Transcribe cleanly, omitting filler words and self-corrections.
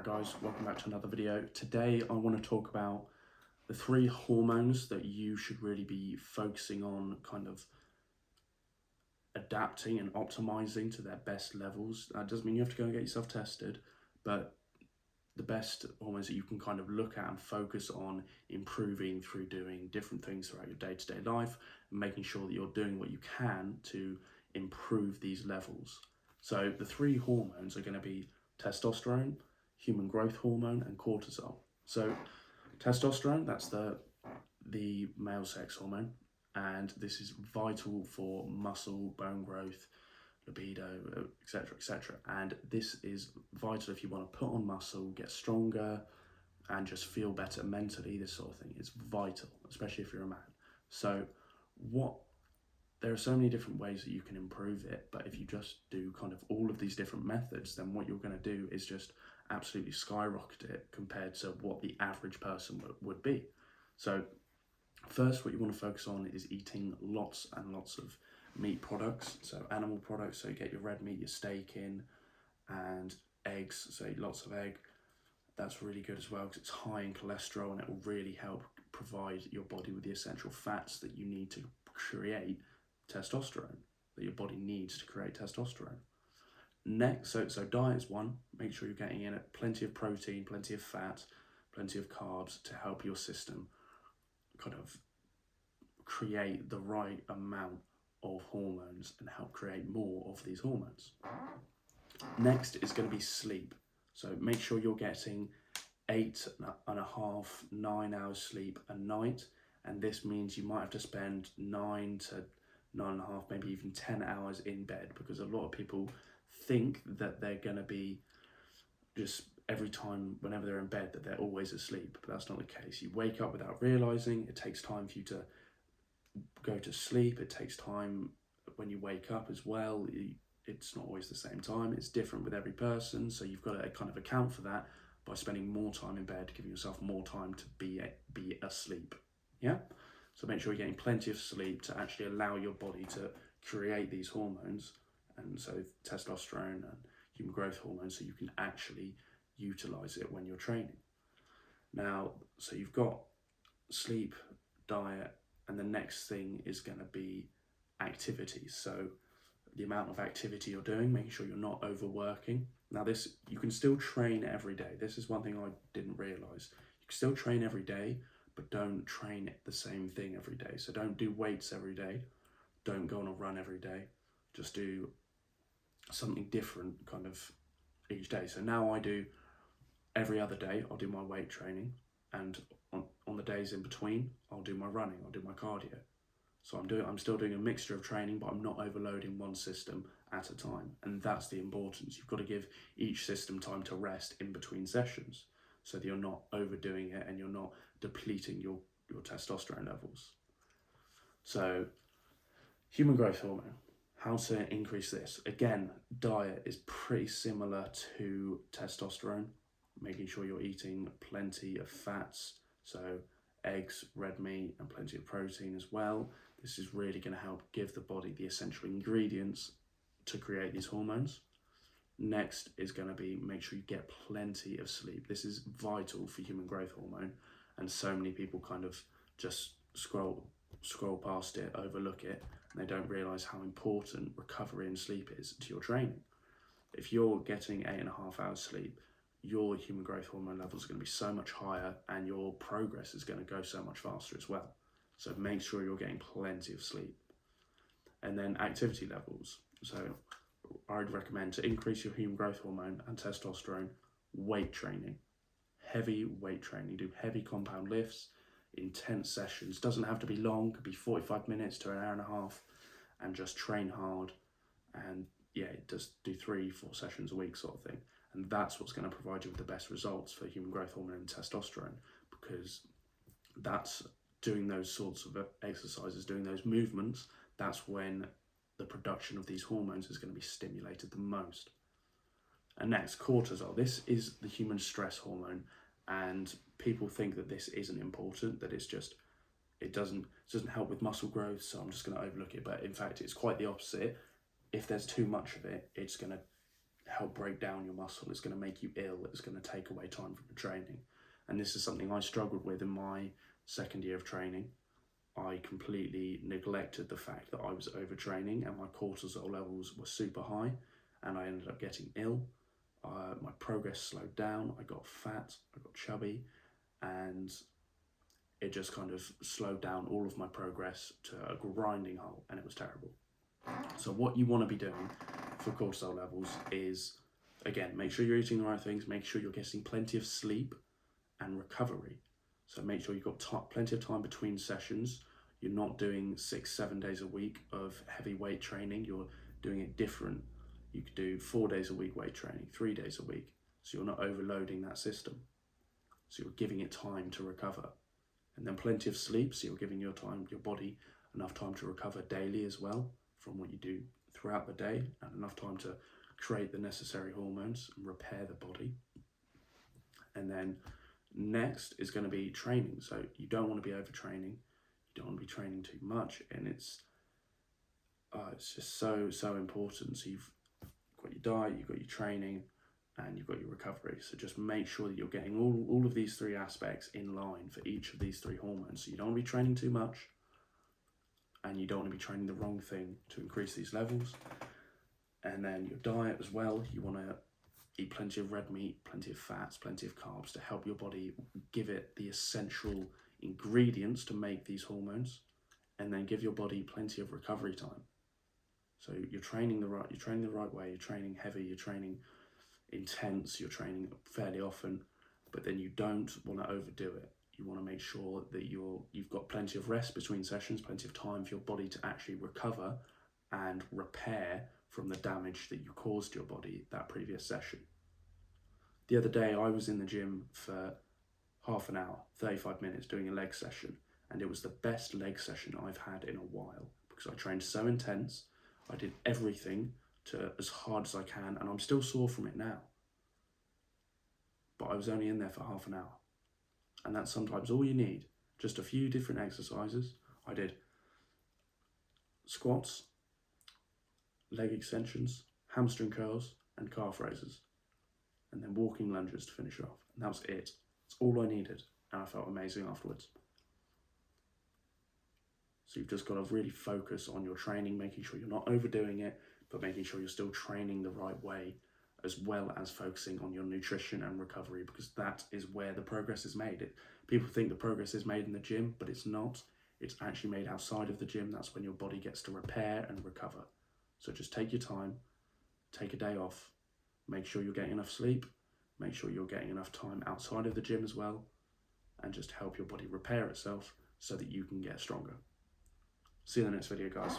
Alright guys, welcome back to another video. Today I want to talk about the 3 hormones that you should really be focusing on kind of adapting and optimizing to their best levels. That doesn't mean you have to go and get yourself tested, but the best hormones that you can kind of look at and focus on improving through doing different things throughout your day-to-day life and making sure that you're doing what you can to improve these levels. So the 3 hormones are going to be testosterone, human growth hormone, and cortisol. So testosterone, that's the male sex hormone, and this is vital for muscle, bone growth, libido, etc, etc. And this is vital if you want to put on muscle, get stronger, and just feel better mentally. This sort of thing is vital, especially if you're a man. So there are so many different ways that you can improve it, but if you just do kind of all of these different methods, then what you're going to do is just absolutely skyrocket it compared to what the average person would be. So first, what you want to focus on is eating lots and lots of meat products, so animal products, so you get your red meat, your steak in, and eggs, so eat lots of egg. That's really good as well because it's high in cholesterol and it will really help provide your body with the essential fats that you need to create testosterone, that your body needs to create testosterone. Next, so diet is one. Make sure you're getting in plenty of protein, plenty of fat, plenty of carbs to help your system kind of create the right amount of hormones and help create more of these hormones. Next is going to be sleep. So make sure you're getting 8.5, 9 hours sleep a night, and this means you might have to spend 9 to 9.5, maybe even 10 hours in bed, because a lot of people think that they're going to be just every time whenever they're in bed that they're always asleep, but that's not the case. You wake up without realizing. It takes time for you to go to sleep. It takes time when you wake up as well. It's not always the same time. It's different with every person, so you've got to kind of account for that by spending more time in bed, giving yourself more time to be asleep. Yeah, so make sure you're getting plenty of sleep to actually allow your body to create these hormones, and so testosterone and human growth hormones, so you can actually utilize it when you're training. Now, so you've got sleep, diet, and the next thing is going to be activity. So the amount of activity you're doing, making sure you're not overworking. Now this, you can still train every day. This is one thing I didn't realize. You can still train every day, but don't train the same thing every day. So don't do weights every day. Don't go on a run every day. Just do something different kind of each day. So now I do every other day, I'll do my weight training, and on the days in between, I'll do my running, I'll do my cardio. So I'm still doing a mixture of training, but I'm not overloading one system at a time. And that's the importance. You've got to give each system time to rest in between sessions so that you're not overdoing it and you're not depleting your testosterone levels. So human growth hormone, how to increase this? Again, diet is pretty similar to testosterone, making sure you're eating plenty of fats, so eggs, red meat, and plenty of protein as well. This is really going to help give the body the essential ingredients to create these hormones. Next is going to be make sure you get plenty of sleep. This is vital for human growth hormone, and so many people kind of just scroll past it, overlook it, and they don't realize how important recovery and sleep is to your training. If you're getting 8.5 hours sleep, your human growth hormone levels are going to be so much higher and your progress is going to go so much faster as well. So make sure you're getting plenty of sleep. And then activity levels. So I'd recommend to increase your human growth hormone and testosterone, weight training, heavy weight training. Do heavy compound lifts, intense sessions. Doesn't have to be long, could be 45 minutes to an hour and a half, and just train hard. And yeah, just do 3-4 sessions a week sort of thing. And that's what's going to provide you with the best results for human growth hormone and testosterone, because that's doing those sorts of exercises, doing those movements, that's when the production of these hormones is going to be stimulated the most. And next, cortisol. This is the human stress hormone, and people think that this isn't important, that it doesn't help with muscle growth, so I'm just going to overlook it. But in fact, it's quite the opposite. If there's too much of it, it's going to help break down your muscle. It's going to make you ill. It's going to take away time from your training. And this is something I struggled with in my second year of training. I completely neglected the fact that I was overtraining and my cortisol levels were super high, and I ended up getting ill. My progress slowed down. I got fat, I got chubby, and it just kind of slowed down all of my progress to a grinding halt, and it was terrible. So what you want to be doing for cortisol levels is, again, make sure you're eating the right things, make sure you're getting plenty of sleep and recovery. So make sure you've got plenty of time between sessions. You're not doing 6-7 days a week of heavy weight training. You're doing it different. You could do 4 days a week weight training, 3 days a week. So you're not overloading that system. So you're giving it time to recover. And then plenty of sleep, so you're giving your body enough time to recover daily as well from what you do throughout the day, and enough time to create the necessary hormones and repair the body. And then next is going to be training. So you don't want to be overtraining, you don't want to be training too much, and it's just so important. So you've got your diet, you've got your training, and you've got your recovery. So just make sure that you're getting all of these three aspects in line for each of these three hormones. So you don't want to be training too much, and you don't want to be training the wrong thing to increase these levels. And then your diet as well, you want to eat plenty of red meat, plenty of fats, plenty of carbs to help your body give it the essential ingredients to make these hormones, and then give your body plenty of recovery time. So you're training the right way, you're training heavy, you're training intense, you're training fairly often, but then you don't want to overdo it. You want to make sure that you've got plenty of rest between sessions, plenty of time for your body to actually recover and repair from the damage that you caused your body that previous session. The other day I was in the gym for half an hour, 35 minutes doing a leg session, and it was the best leg session I've had in a while because I trained so intense. I did everything to as hard as I can, and I'm still sore from it now. But I was only in there for half an hour. And that's sometimes all you need. Just a few different exercises. I did squats, leg extensions, hamstring curls, and calf raises. And then walking lunges to finish off. And that was it. That's all I needed. And I felt amazing afterwards. So you've just got to really focus on your training, making sure you're not overdoing it, but making sure you're still training the right way, as well as focusing on your nutrition and recovery, because that is where the progress is made. People think the progress is made in the gym, but it's not. It's actually made outside of the gym. That's when your body gets to repair and recover. So just take your time, take a day off, make sure you're getting enough sleep, make sure you're getting enough time outside of the gym as well, and just help your body repair itself so that you can get stronger. See you in the next video, guys.